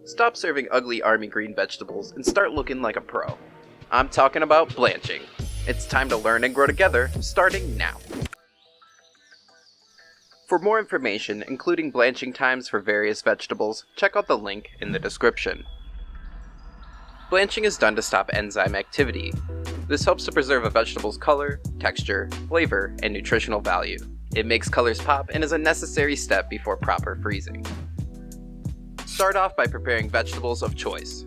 Stop serving ugly army green vegetables and start looking like a pro. I'm talking about blanching. It's time to learn and grow together, starting now. For more information, including blanching times for various vegetables, check out the link in the description. Blanching is done to stop enzyme activity. This helps to preserve a vegetable's color, texture, flavor, and nutritional value. It makes colors pop and is a necessary step before proper freezing. Start off by preparing vegetables of choice.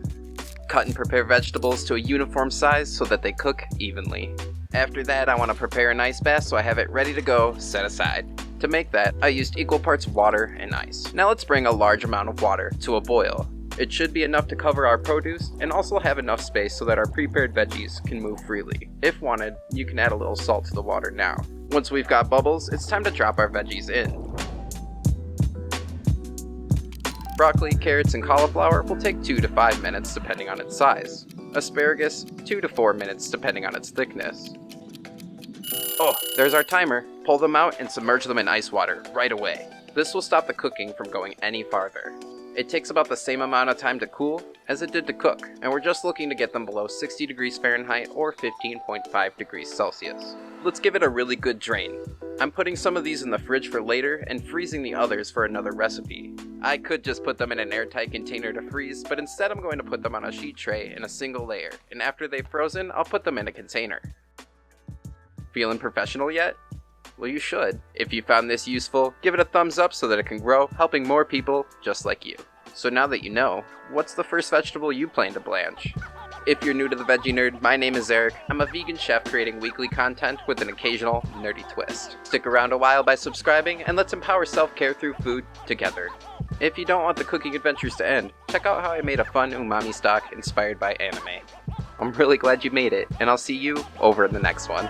Cut and prepare vegetables to a uniform size so that they cook evenly. After that, I want to prepare an ice bath so I have it ready to go, set aside. To make that, I used equal parts water and ice. Now let's bring a large amount of water to a boil. It should be enough to cover our produce and also have enough space so that our prepared veggies can move freely. If wanted, you can add a little salt to the water now. Once we've got bubbles, it's time to drop our veggies in. Broccoli, carrots, and cauliflower will take 2 to 5 minutes depending on its size. Asparagus, 2 to 4 minutes depending on its thickness. Oh, there's our timer. Pull them out and submerge them in ice water right away. This will stop the cooking from going any farther. It takes about the same amount of time to cool as it did to cook, and we're just looking to get them below 60 degrees Fahrenheit or 15.5 degrees Celsius. Let's give it a really good drain. I'm putting some of these in the fridge for later and freezing the others for another recipe. I could just put them in an airtight container to freeze, but instead I'm going to put them on a sheet tray in a single layer, and after they've frozen, I'll put them in a container. Feeling professional yet? Well, you should. If you found this useful, give it a thumbs up so that it can grow, helping more people just like you. So now that you know, what's the first vegetable you plan to blanch? If you're new to the Veggie Nerd, my name is Eric. I'm a vegan chef creating weekly content with an occasional nerdy twist. Stick around a while by subscribing, and let's empower self-care through food together. If you don't want the cooking adventures to end, check out how I made a fun umami stock inspired by anime. I'm really glad you made it, and I'll see you over in the next one.